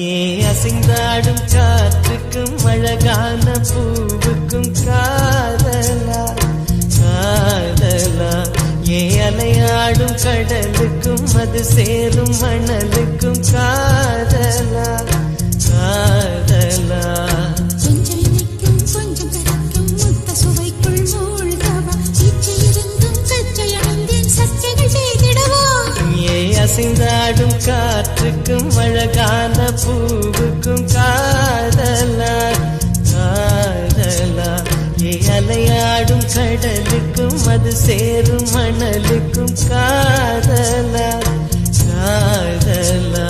ஏன் அசைந்தாடும் காற்றுக்கும் அழகான பூவுக்கும் காதலா காதலா ஏன் அலையாடும் கடலுக்கும் அது சேரும் மணலுக்கும் காதலா காதலா அசைந்தாடும் காற்றுக்கும் அழகான பூவுக்கும் காதலா காதலா அலையாடும் கடலுக்கும் அது சேரும் மணலுக்கும் காதலா காதலா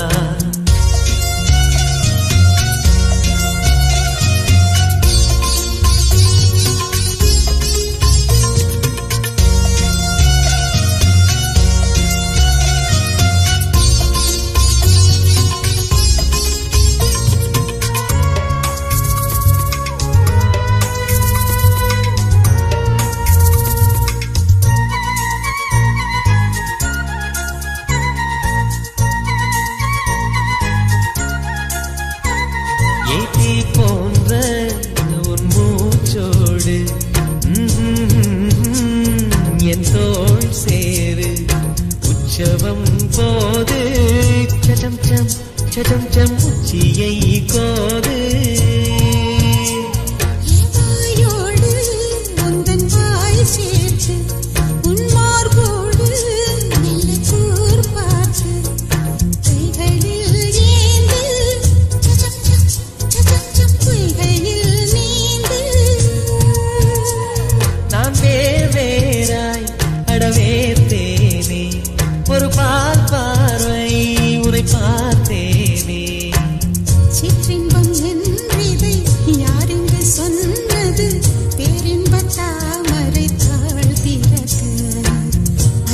ஏத்தி போன்ற உன் மூச்சோடு என் தோள் சேரு உற்சவம் போது சடம் சம் சடம் சம் உச்சியை கோது ஒரு பால் பார்வை உரை பார்த்தேனே சிற்றின்பம் என்றதை யார் என்று சொன்னது பேரின்ப தாமரை தாழ்த்திறக்க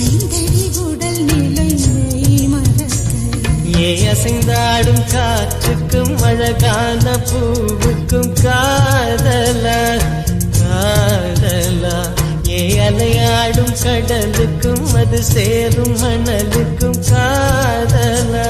ஐந்தடி உடல் நிலை மறக்க அசைந்தாடும் காற்றுக்கும் அழகான பூவுக்கும் காதலா காதலா அலையாடும் கடலுக்கும் அது சேரும் மணலுக்கும் காதலா